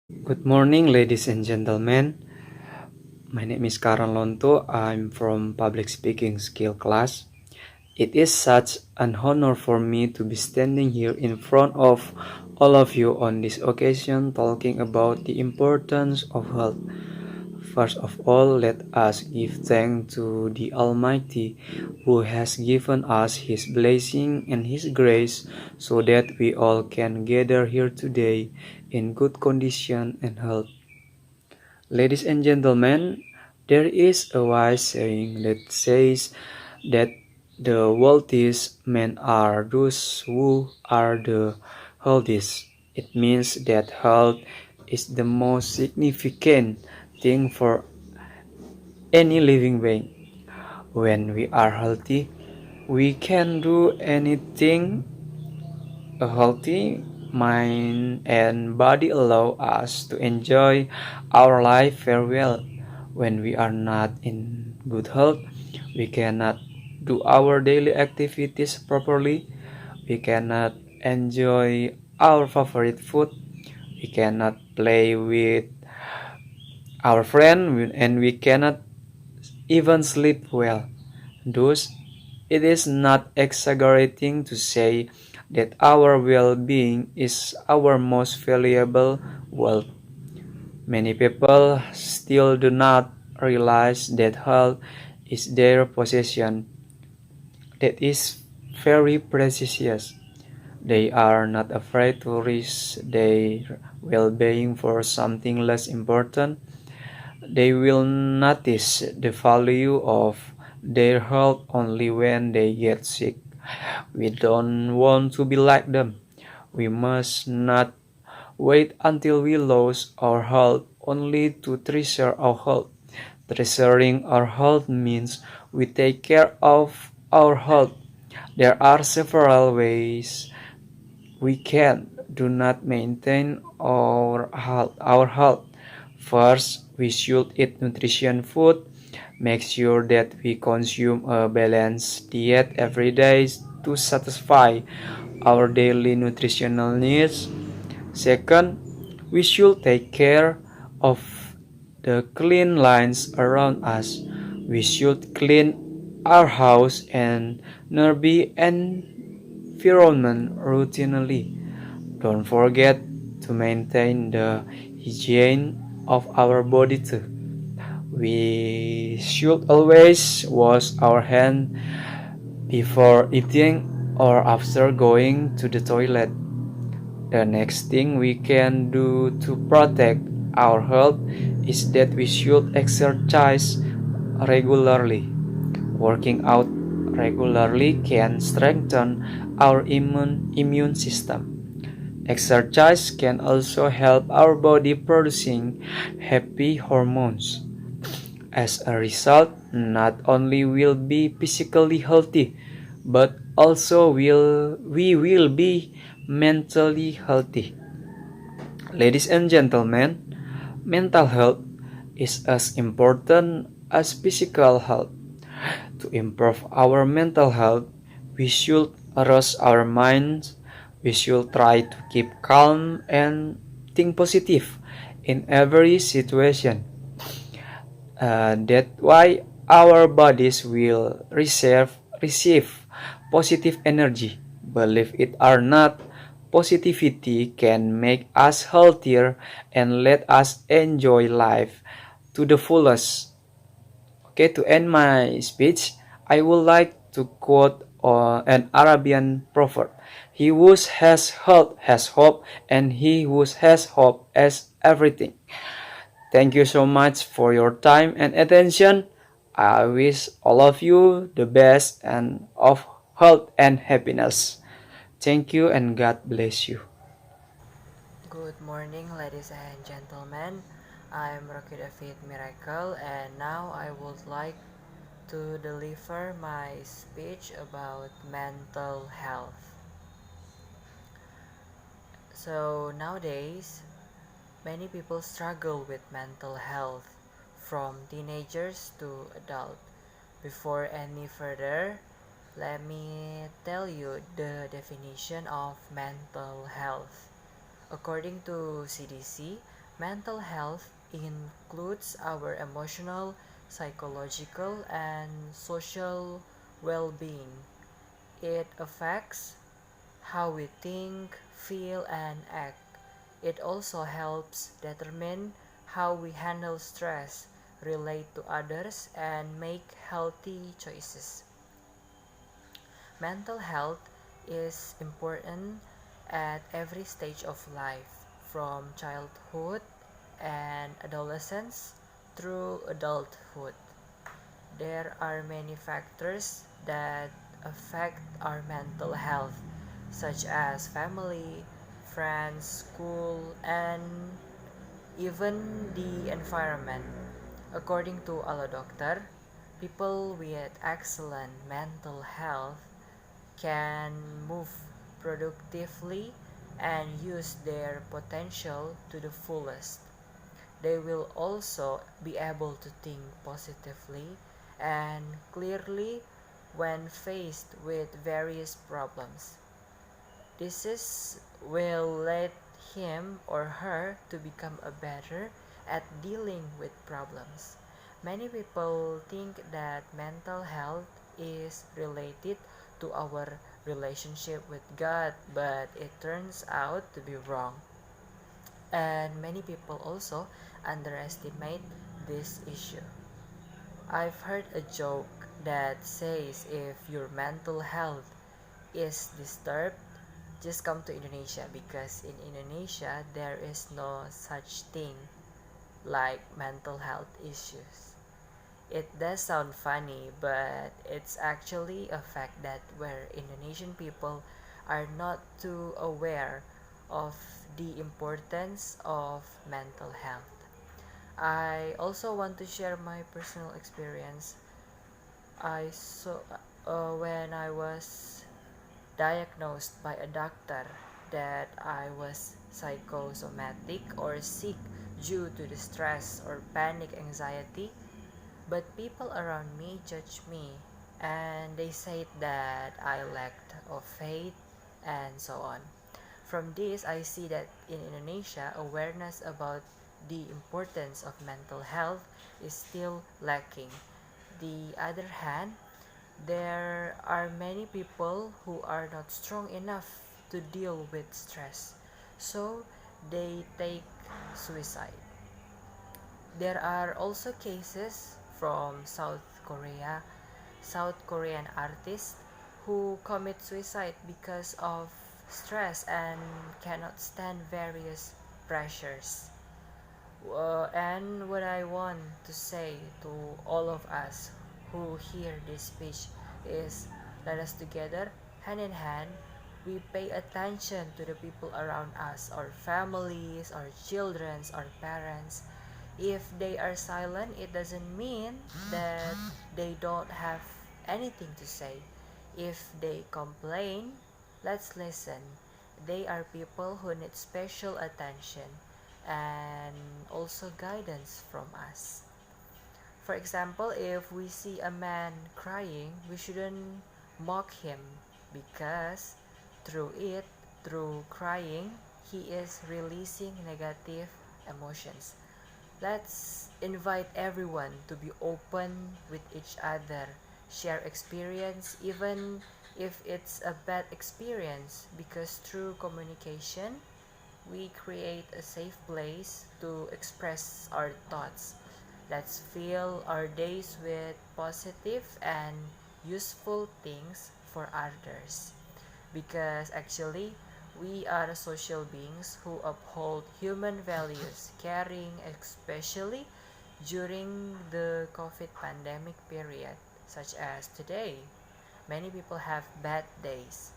Good morning, ladies and gentlemen. My name is Kharan Lontoh. I'm from Public Speaking Skill class. It is such an honor for me to be standing here in front of all of you on this occasion talking about the importance of health. First of all, let us give thanks to the Almighty who has given us His blessing and His grace so that we all can gather here today in good condition and health. Ladies and gentlemen, there is a wise saying that says that the wealthiest men are those who are the healthiest. It means that health is the most significant thing for any living being. When we are healthy, we can do anything. A healthy mind and body allow us to enjoy our life very well. When we are not in good health, we cannot do our daily activities properly. We cannot enjoy our favorite food. We cannot play with our friend and we cannot even sleep well. Thus, it is not exaggerating to say that our well-being is our most valuable wealth. Many people still do not realize that health is their possession that is very precious. They are not afraid to risk their well-being for something less important. They will notice the value of their health only when they get sick. We don't want to be like them. We must not wait until we lose our health only to treasure our health. Treasuring our health means we take care of our health. There are several ways we can do not maintain our health. First, we should eat nutrition food. Make sure that we consume a balanced diet every day to satisfy our daily nutritional needs. Second, we should take care of the clean lines around us. We should clean our house and nearby environment routinely. Don't forget to maintain the hygiene of our body too. We should always wash our hands before eating or after going to the toilet. The next thing we can do to protect our health is that we should exercise regularly. Working out regularly can strengthen our immune system. Exercise can also help our body producing happy hormones. As a result, not only will be physically healthy, but also we will be mentally healthy. Ladies and gentlemen, mental health is as important as physical health. To improve our mental health, we should rest our minds. We should try to keep calm and think positive in every situation. That's why our bodies will receive positive energy. Believe it or not, positivity can make us healthier and let us enjoy life to the fullest. Okay, to end my speech, I would like to quote an Arabian proverb. He who has health has hope, and he who has hope has everything. Thank you so much for your time and attention. I wish all of you the best and of health and happiness. Thank you and God bless you. Good morning, ladies and gentlemen. I'm Rocky David Miracle, and now I would like to deliver my speech about mental health. So, nowadays, many people struggle with mental health from teenagers to adult. Before any further, let me tell you the definition of mental health. According to CDC, Mental health includes our emotional, psychological, and social well-being. It affects how we think, feel, and act. It also helps determine how we handle stress, relate to others, and make healthy choices. Mental health is important at every stage of life, from childhood and adolescence through adulthood. There are many factors that affect our mental health, such as family, friends, school, and even the environment. According to a doctor, people with excellent mental health can move productively and use their potential to the fullest. They will also be able to think positively and clearly when faced with various problems. This will lead him or her to become a better at dealing with problems. Many people think that mental health is related to our relationship with God, but it turns out to be wrong. And many people also underestimate this issue. I've heard a joke that says if your mental health is disturbed, just come to Indonesia because in Indonesia there is no such thing like mental health issues. It does sound funny, but it's actually a fact that where Indonesian people are not too aware of the importance of mental health. I also want to share my personal experience. I saw when I was diagnosed by a doctor that I was psychosomatic or sick due to the stress or panic anxiety, but people around me judged me and they said that I lacked of faith and so on. From this, I see that in Indonesia, awareness about the importance of mental health is still lacking. The other hand, there are many people who are not strong enough to deal with stress, so they take suicide. There are also cases from South Korean artists who commit suicide because of stress and cannot stand various pressures. And what I want to say to all of us who hear this speech is let us together, hand in hand, we pay attention to the people around us, our families, our children, our parents. If they are silent, it doesn't mean that they don't have anything to say. If they complain, let's listen. They are people who need special attention and also guidance from us. For example, if we see a man crying, we shouldn't mock him because through it, through crying, he is releasing negative emotions. Let's invite everyone to be open with each other, share experience, even if it's a bad experience, because through communication, we create a safe place to express our thoughts. Let's fill our days with positive and useful things for others. Because actually, we are social beings who uphold human values, caring especially during the COVID pandemic period, such as today. Many people have bad days.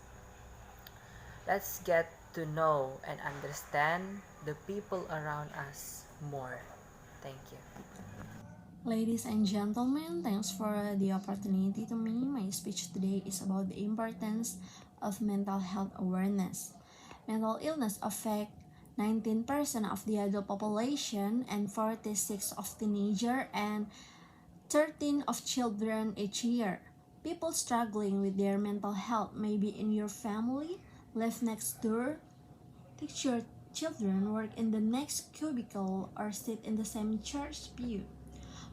Let's get to know and understand the people around us more. Thank you. Ladies and gentlemen, thanks for the opportunity to me. My speech today is about the importance of mental health awareness. Mental illness affect 19% of the adult population and 46 of teenager and 13 of children each year. People struggling with their mental health may be in your family, live next door, teacher children work in the next cubicle or sit in the same church pew.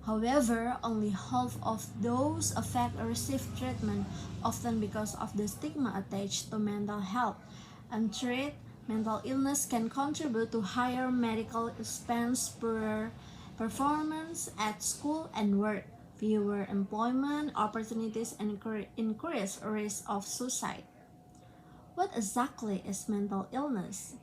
However, only half of those affected receive treatment, often because of the stigma attached to mental health. Untreated mental illness can contribute to higher medical expense, poorer performance at school and work, fewer employment opportunities, and increased risk of suicide. What exactly is mental illness?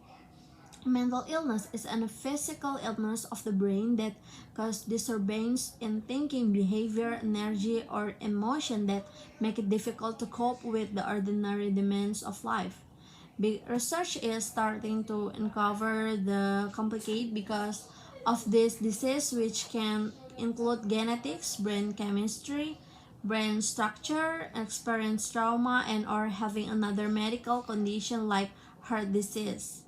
Mental illness is a physical illness of the brain that causes disturbance in thinking, behavior, energy, or emotion that make it difficult to cope with the ordinary demands of life. Big research is starting to uncover the complicate because of this disease, which can include genetics, brain chemistry, brain structure, experience trauma, and or having another medical condition like heart disease.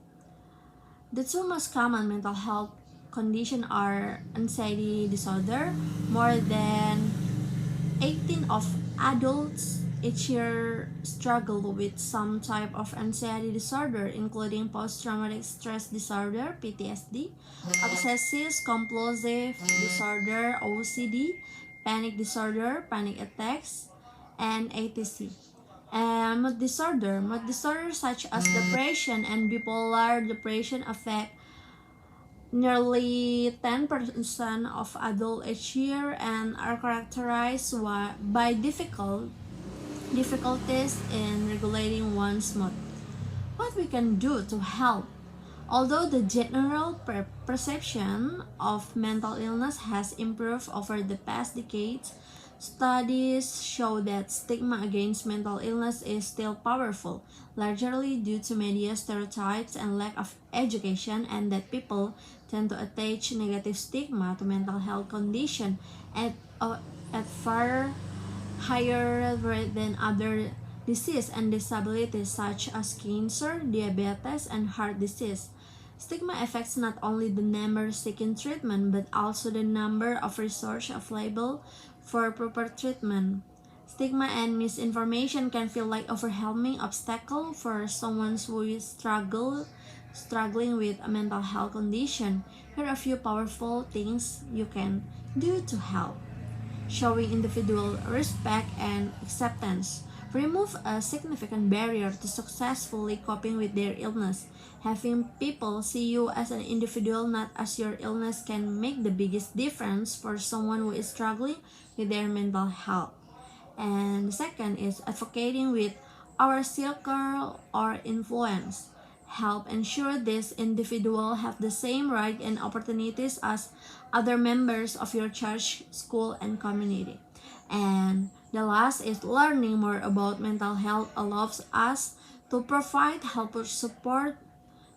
The two most common mental health conditions are anxiety disorder. More than 18 of adults each year struggle with some type of anxiety disorder, including post-traumatic stress disorder (PTSD), obsessive compulsive disorder (OCD), panic disorder, panic attacks, and etc. And mood disorders such as depression and bipolar depression affect nearly 10% of adults each year and are characterized by difficulties in regulating one's mood. What we can do to help? Although the general perception of mental illness has improved over the past decades, studies show that stigma against mental illness is still powerful, largely due to media stereotypes and lack of education, and that people tend to attach negative stigma to mental health condition at, uh, at far higher rate than other diseases and disabilities such as cancer, diabetes, and heart disease. Stigma affects not only the number seeking treatment but also the number of resources available for proper treatment. Stigma and misinformation can feel like overwhelming obstacle for someone who is struggling with a mental health condition. Here are a few powerful things you can do to help: showing individual respect and acceptance. Remove a significant barrier to successfully coping with their illness. Having people see you as an individual, not as your illness, can make the biggest difference for someone who is struggling with their mental health. And second is advocating with our circle or influence. Help ensure this individual have the same right and opportunities as other members of your church, school, and community. And the last is learning more about mental health allows us to provide help or support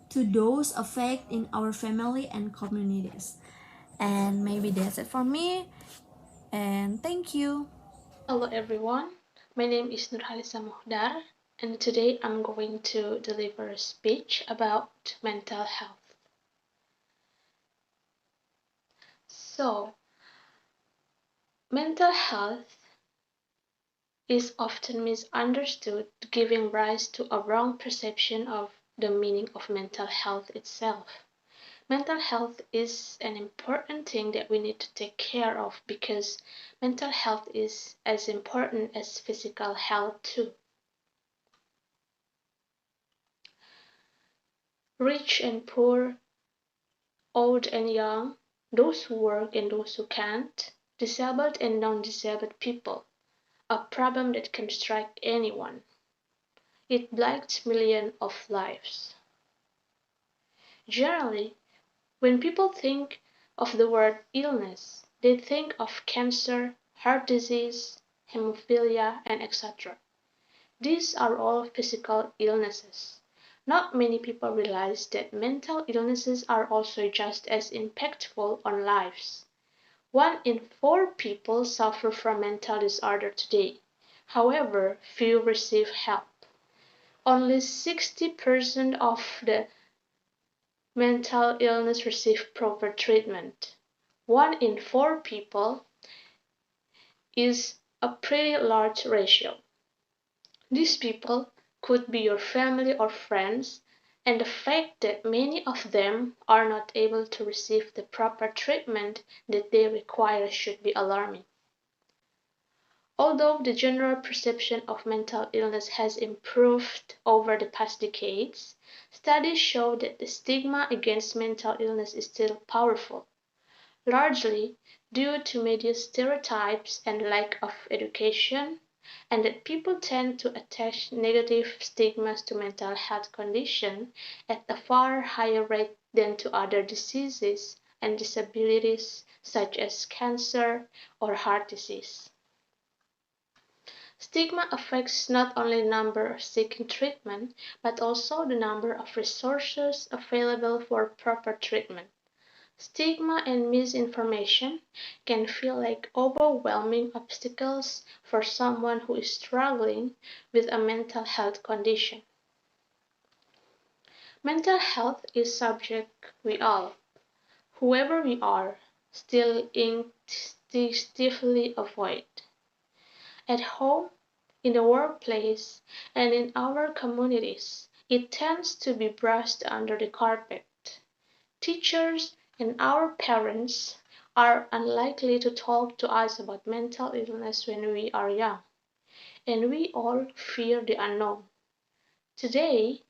to those affected in our family and communities. And maybe that's it for me. And thank you. Hello everyone, my name is Nurhalissa Muhdar, and today I'm going to deliver a speech about mental health. So, mental health is often misunderstood, giving rise to a wrong perception of the meaning of mental health itself. Mental health is an important thing that we need to take care of because mental health is as important as physical health too. Rich and poor, old and young, those who work and those who can't, disabled and non-disabled people, a problem that can strike anyone. It blights millions of lives. Generally, when people think of the word illness, they think of cancer, heart disease, hemophilia, and etc. These are all physical illnesses. Not many people realize that mental illnesses are also just as impactful on lives. 1 in 4 people suffer from mental disorder today. However, few receive help. Only 60% of the mental illness receive proper treatment. 1 in 4 people is a pretty large ratio. These people could be your family or friends, and the fact that many of them are not able to receive the proper treatment that they require should be alarming. Although the general perception of mental illness has improved over the past decades, studies show that the stigma against mental illness is still powerful, largely due to media stereotypes and lack of education, and that people tend to attach negative stigmas to mental health conditions at a far higher rate than to other diseases and disabilities such as cancer or heart disease. Stigma affects not only the number seeking treatment, but also the number of resources available for proper treatment. Stigma and misinformation can feel like overwhelming obstacles for someone who is struggling with a mental health condition. Mental health is subject we all, whoever we are, still instinctively avoid. At home, in the workplace, and in our communities, it tends to be brushed under the carpet. Teachers and our parents are unlikely to talk to us about mental illness when we are young, and we all fear the unknown. Today,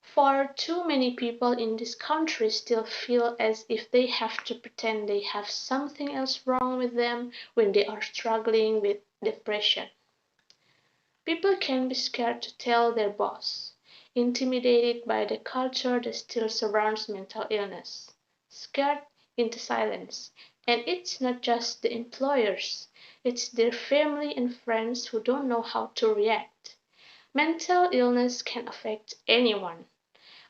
far too many people in this country still feel as if they have to pretend they have something else wrong with them when they are struggling with depression. People can be scared to tell their boss, intimidated by the culture that still surrounds mental illness, scared into silence. And it's not just the employers, it's their family and friends who don't know how to react. Mental illness can affect anyone,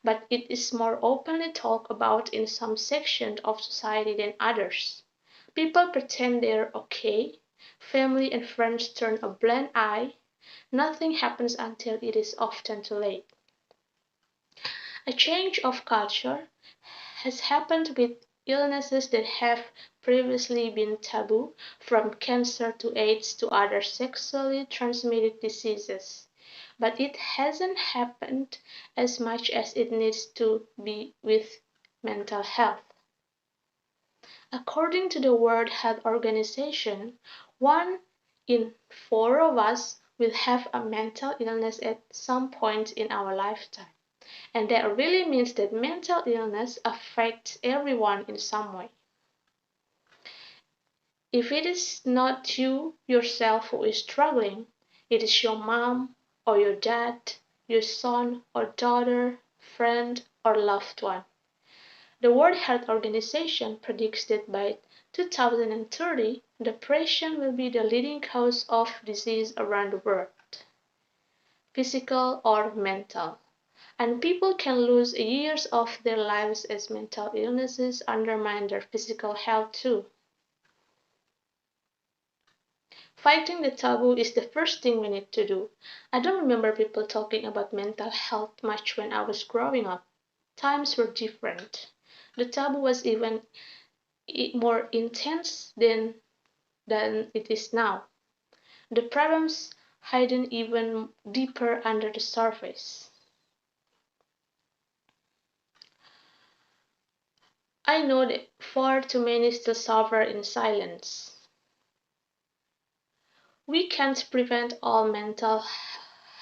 but it is more openly talked about in some sections of society than others. People pretend they're okay, family and friends turn a blind eye. Nothing happens until it is often too late. A change of culture has happened with illnesses that have previously been taboo, from cancer to AIDS to other sexually transmitted diseases. But it hasn't happened as much as it needs to be with mental health. According to the World Health Organization, 1 in 4 of us will have a mental illness at some point in our lifetime. And that really means that mental illness affects everyone in some way. If it is not you yourself who is struggling, it is your mom or your dad, your son or daughter, friend or loved one. The World Health Organization predicts that by 2030, depression will be the leading cause of disease around the world, physical or mental. And people can lose years of their lives as mental illnesses undermine their physical health too. Fighting the taboo is the first thing we need to do. I don't remember people talking about mental health much when I was growing up. Times were different. The taboo was even more intense than it is now. The problems hidden even deeper under the surface. I know that far too many still suffer in silence. We can't prevent all mental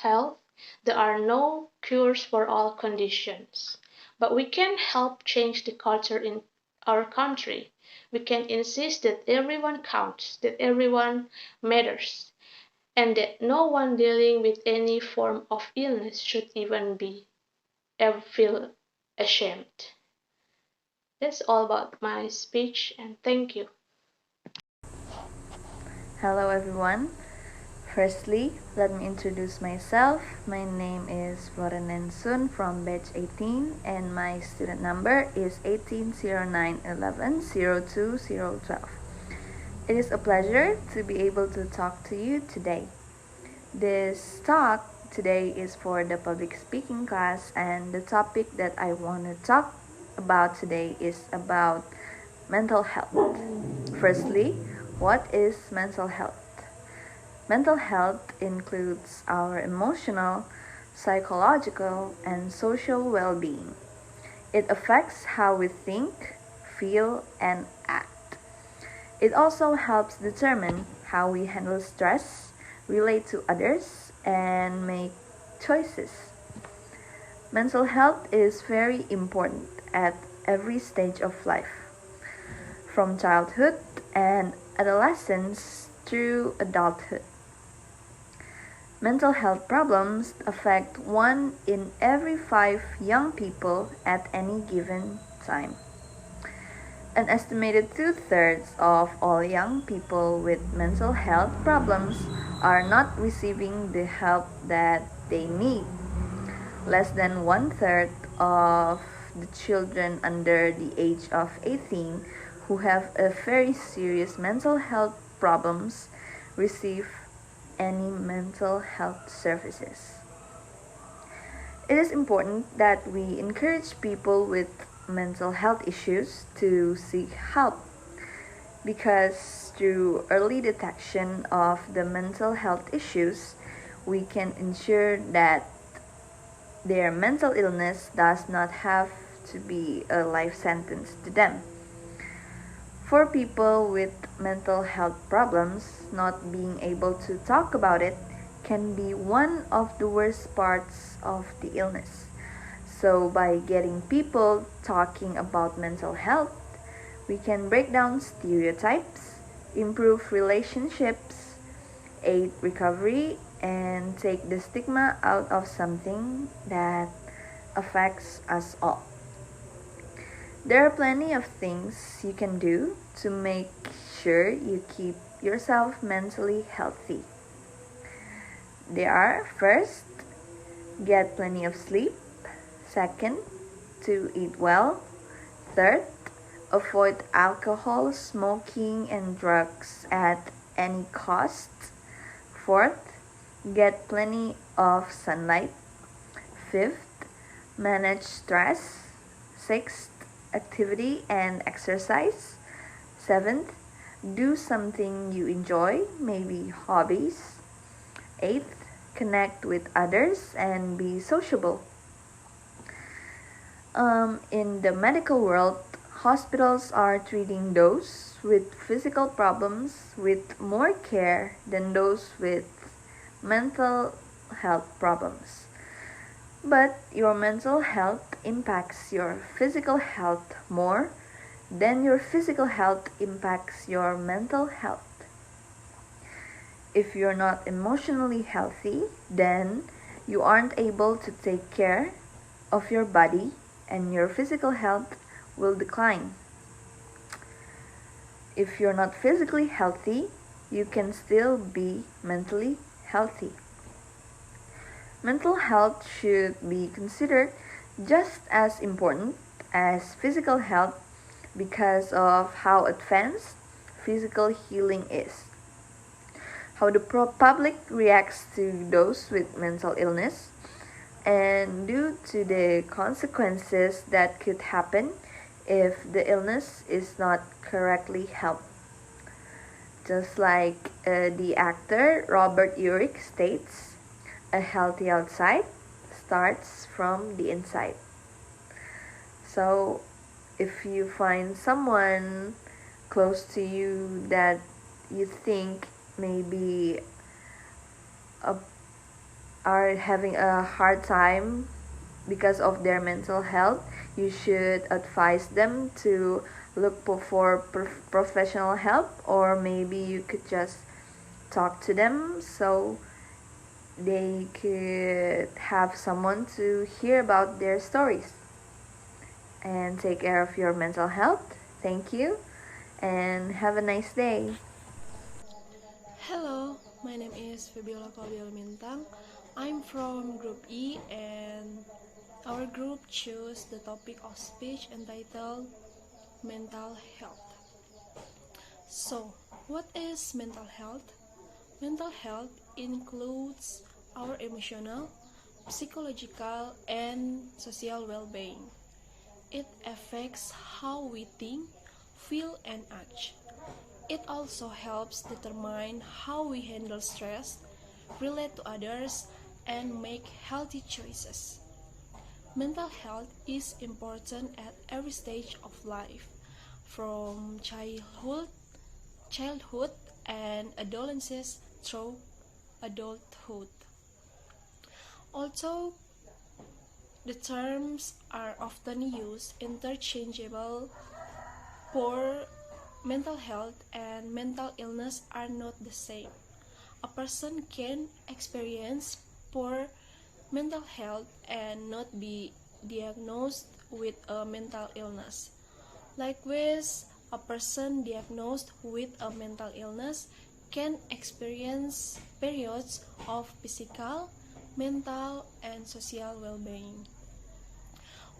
health. There are no cures for all conditions. But we can help change the culture in our country. We can insist that everyone counts, that everyone matters, and that no one dealing with any form of illness should even ever feel ashamed. That's all about my speech, and thank you. Hello everyone. Firstly, let me introduce myself. My name is Florene Lenzun from batch 18 and my student number is 180911020012. It is a pleasure to be able to talk to you today. This talk today is for the public speaking class, and the topic that I want to talk about today is about mental health. Firstly, what is mental health? Mental health includes our emotional, psychological, and social well-being. It affects how we think, feel, and act. It also helps determine how we handle stress, relate to others, and make choices. Mental health is very important at every stage of life, from childhood and adolescence through adulthood. Mental health problems affect 1 in every 5 young people at any given time. An estimated 2/3 of all young people with mental health problems are not receiving the help that they need. Less than 1/3 of the children under the age of 18 who have a very serious mental health problems receive any mental health services. It is important that we encourage people with mental health issues to seek help because through early detection of the mental health issues, we can ensure that their mental illness does not have to be a life sentence to them. For people with mental health problems, not being able to talk about it can be one of the worst parts of the illness. So, by getting people talking about mental health, we can break down stereotypes, improve relationships, aid recovery, and take the stigma out of something that affects us all. There are plenty of things you can do to make sure you keep yourself mentally healthy. They are: first, get plenty of sleep; second, to eat well; third, avoid alcohol, smoking, and drugs at any cost; fourth, get plenty of sunlight; fifth, manage stress; sixth, activity and exercise; seventh, do something you enjoy, maybe hobbies; eighth, connect with others and be sociable. In the medical world, hospitals are treating those with physical problems with more care than those with mental health problems. But your mental health impacts your physical health more than your physical health impacts your mental health. If you're not emotionally healthy, then you aren't able to take care of your body and your physical health will decline. If you're not physically healthy, you can still be mentally healthy. Mental health should be considered just as important as physical health because of how advanced physical healing is. How the public reacts to those with mental illness, and due to the consequences that could happen if the illness is not correctly helped. Just like the actor Robert Urich states, a healthy outside starts from the inside. So, if you find someone close to you that you think maybe are having a hard time because of their mental health, you should advise them to look for professional help, or maybe you could just talk to them so they could have someone to hear about their stories. And take care of your mental health. Thank you and have a nice day. Hello, my name is Febiola C Lumintang. I'm from Group E, and our group chose the topic of speech entitled Mental Health. So, what is mental health? Mental health includes our emotional, psychological, and social well-being. It affects how we think, feel, and act. It also helps determine how we handle stress, relate to others, and make healthy choices. Mental health is important at every stage of life, from childhood and adolescence through adulthood. Although the terms are often used interchangeable, poor mental health and mental illness are not the same. A person can experience poor mental health and not be diagnosed with a mental illness. Likewise, a person diagnosed with a mental illness can experience periods of physical, mental, and social well-being.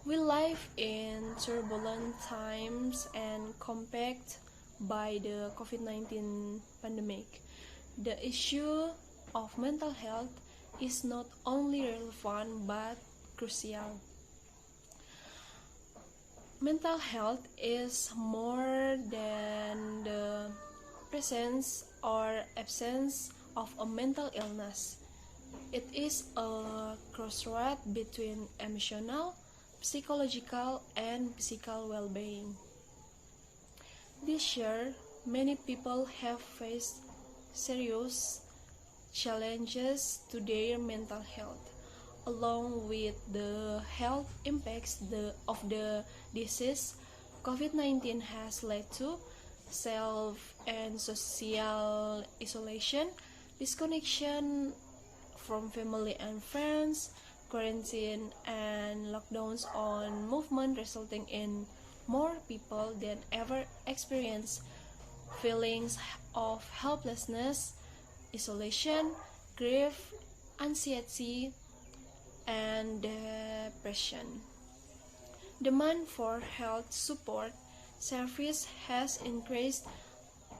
We live in turbulent times and compact by the COVID-19 pandemic. The issue of mental health is not only relevant but crucial. Mental health is more than the presence or absence of a mental illness. It is a crossroad between emotional, psychological, and physical well-being. This year, many people have faced serious challenges to their mental health. Along with the health impacts of the disease, COVID-19 has led to self and social isolation, disconnection from family and friends, quarantine, and lockdowns on movement, resulting in more people than ever experience feelings of helplessness, isolation, grief, anxiety, and depression. Demand for health support service has increased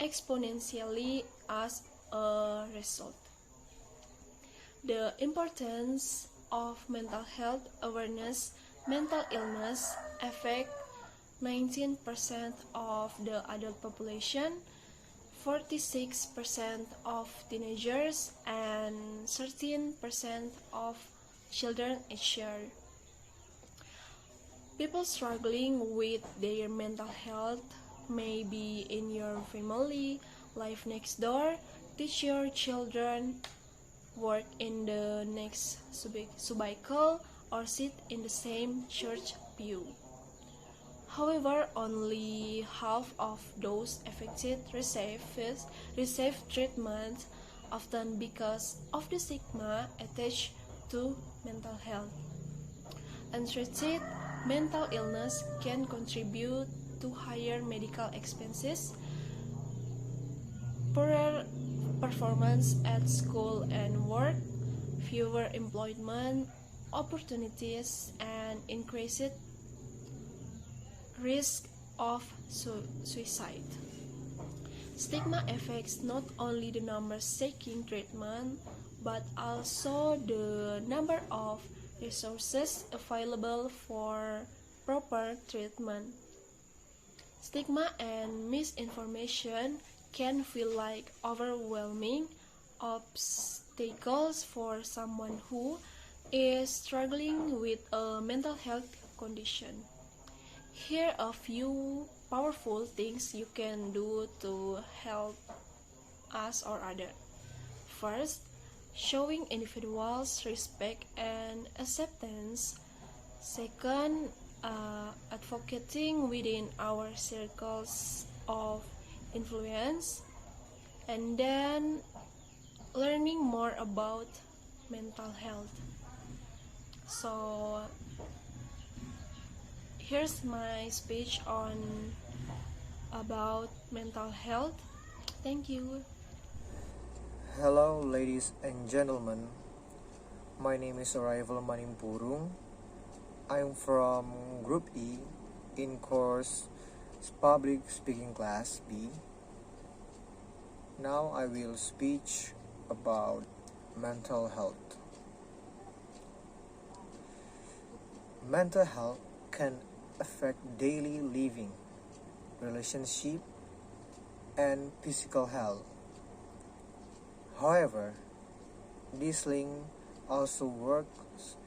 exponentially as a result. The importance of mental health awareness. Mental illness affect 19% of the adult population, 46% of teenagers, and 13% of children each year. People struggling with their mental health may be in your family, live next door, teach your children, work in the next cubicle, or sit in the same church pew. However, only half of those affected receive treatment, often because of the stigma attached to mental health. Untreated mental illness can contribute to higher medical expenses, poorer performance at school and work, fewer employment opportunities, and increased risk of suicide. Stigma affects not only the numbers seeking treatment, but also the number of resources available for proper treatment. Stigma and misinformation can feel like overwhelming obstacles for someone who is struggling with a mental health condition. Here are a few powerful things you can do to help us or other. First, showing individuals respect and acceptance. Second, advocating within our circles of influence. And then, learning more about mental health. So, here's my speech on about mental health. Thank you. Hello, ladies and gentlemen. My name is Arrival Manimpurung. I'm from Group E in course Public Speaking Class B. Now I will speak about mental health. Mental health can affect daily living, relationship, and physical health. However, this link also works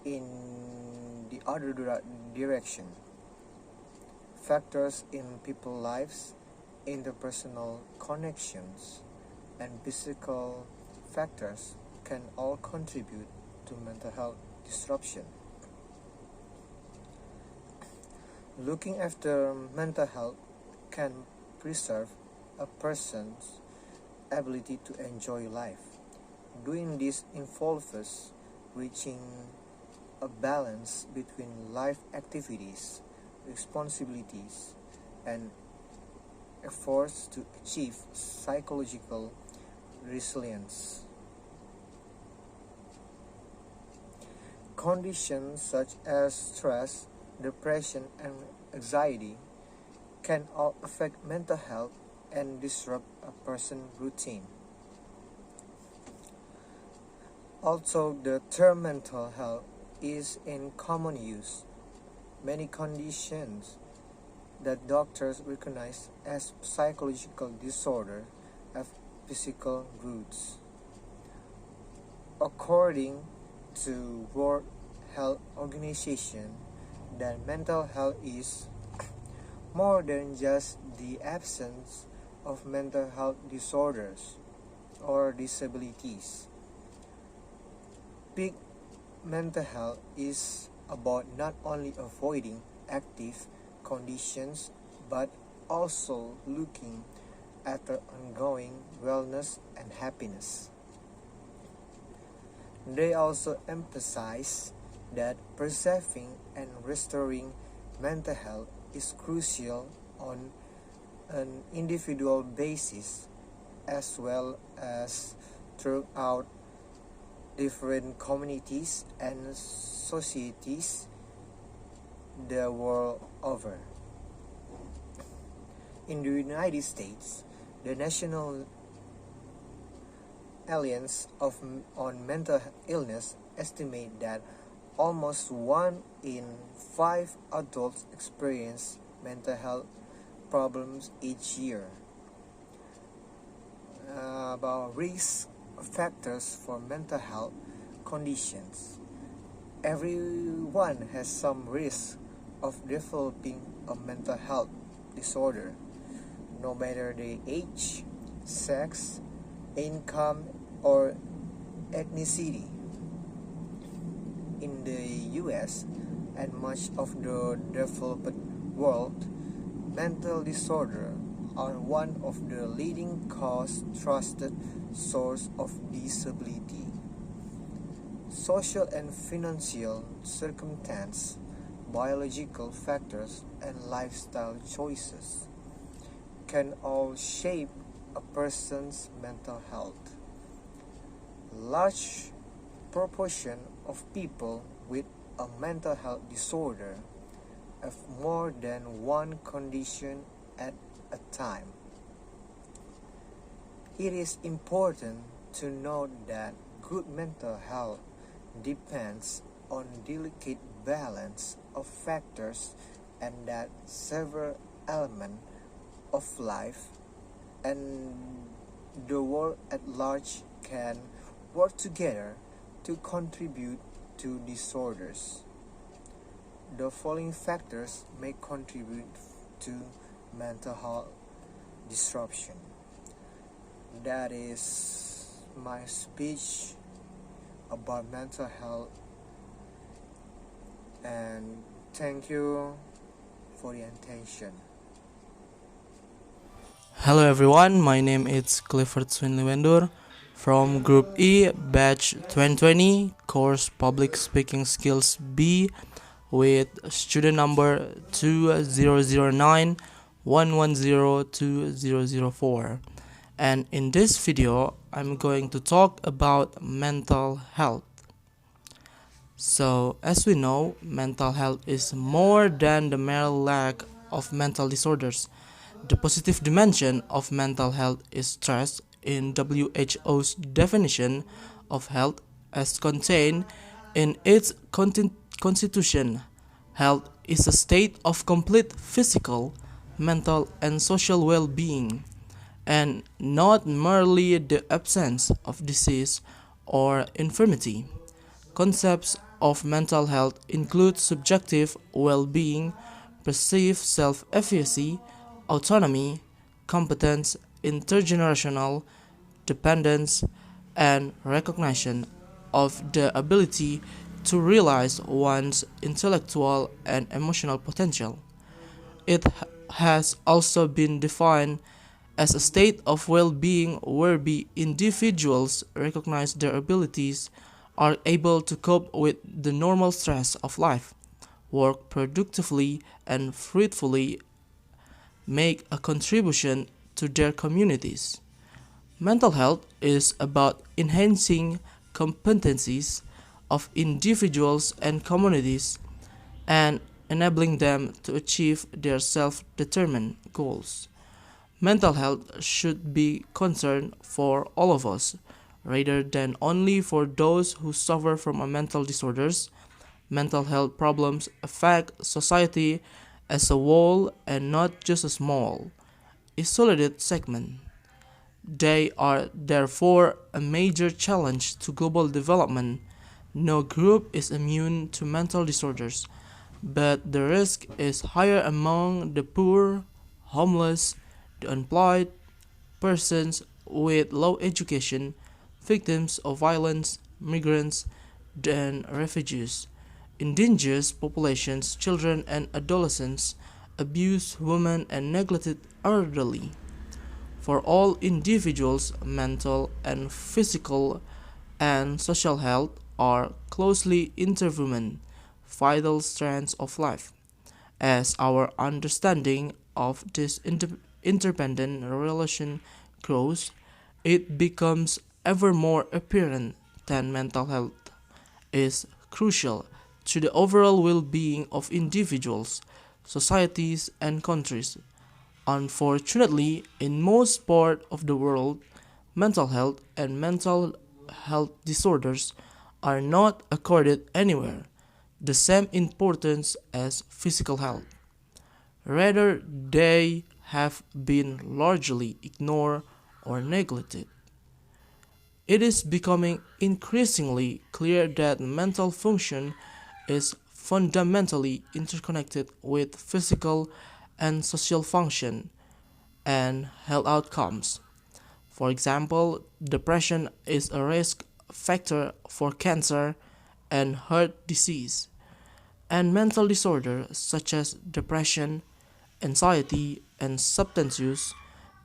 in the other direction. Factors in people's lives, interpersonal connections, and physical factors can all contribute to mental health disruption. Looking after mental health can preserve a person's ability to enjoy life. Doing this involves reaching a balance between life activities, responsibilities, and efforts to achieve psychological resilience. Conditions such as stress, depression, and anxiety can all affect mental health and disrupt a person's routine. Although the term mental health is in common use, many conditions that doctors recognize as psychological disorder have physical roots. According to World Health Organization, that mental health is more than just the absence of mental health disorders or disabilities. Peak mental health is about not only avoiding active conditions but also looking at the ongoing wellness and happiness. They also emphasize that preserving and restoring mental health is crucial on an individual basis as well as throughout different communities and societies the world over. In the United States, the National Alliance on Mental Illness estimate that almost 1 in 5 adults experience mental health problems each year. About risk factors for mental health conditions. Everyone has some risk of developing a mental health disorder, no matter the age, sex, income, or ethnicity. In the US and much of the developed world, mental disorders are one of the leading trusted source of disability. Social and financial circumstances, biological factors, and lifestyle choices can all shape a person's mental health. Large proportion of people with a mental health disorder have more than one condition at a time. It is important to note that good mental health depends on delicate balance of factors and that several elements of life and the world at large can work together to contribute to disorders. The following factors may contribute to mental health disruption. That is my speech about mental health, and thank you for the attention. Hello everyone, my name is Clivert Wendur from Group E, Batch 2020, Course Public Speaking Skills B with student number 2009110204. And in this video, I'm going to talk about mental health. So, as we know, mental health is more than the mere lack of mental disorders. The positive dimension of mental health is stressed in WHO's definition of health as contained in its constitution. Health is a state of complete physical, mental, and social well-being, and not merely the absence of disease or infirmity. Concepts of mental health include subjective well-being, perceived self-efficacy, autonomy, competence, intergenerational dependence, and recognition of the ability to realize one's intellectual and emotional potential. It has also been defined as a state of well-being whereby individuals recognize their abilities, are able to cope with the normal stress of life, work productively and fruitfully, make a contribution to their communities. Mental health is about enhancing competencies of individuals and communities and enabling them to achieve their self-determined goals. Mental health should be concern for all of us, rather than only for those who suffer from a mental disorders. Mental health problems affect society as a whole and not just a small, isolated segment. They are therefore a major challenge to global development. No group is immune to mental disorders, but the risk is higher among the poor, homeless, the unemployed, persons with low education, victims of violence, migrants, and refugees, indigenous populations, children and adolescents, abused women, and neglected elderly. For all individuals, mental and physical and social health are closely interwoven, vital strands of life. As our understanding of this interdependent relation grows, it becomes ever more apparent that mental health is crucial to the overall well-being of individuals, societies, and countries. Unfortunately, in most parts of the world, mental health and mental health disorders are not accorded anywhere the same importance as physical health. Rather, they have been largely ignored or neglected. It is becoming increasingly clear that mental function is fundamentally interconnected with physical and social function and health outcomes. For example, depression is a risk factor for cancer and heart disease, and mental disorders such as depression, anxiety, and substance use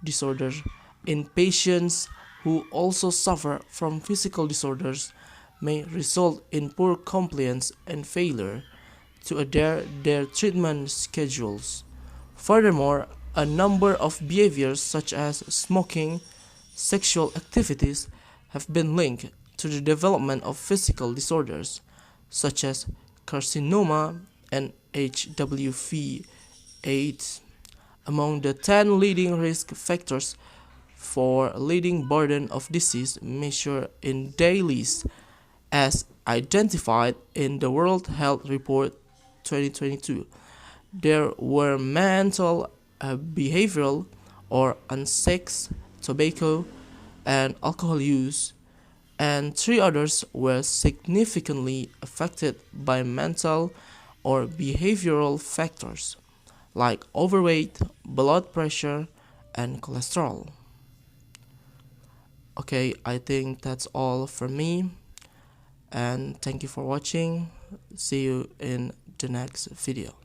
disorders in patients who also suffer from physical disorders may result in poor compliance and failure to adhere their treatment schedules. Furthermore, a number of behaviors such as smoking, sexual activities have been linked to the development of physical disorders such as carcinoma and HWV/AIDS. Among the 10 leading risk factors for leading burden of disease measured in dailies as identified in the World Health Report 2022, there were mental, behavioral, or unsex, tobacco, and alcohol use, and three others were significantly affected by mental or behavioral factors like overweight, blood pressure, and cholesterol. Okay, I think that's all from me, and thank you for watching. See you in the next video.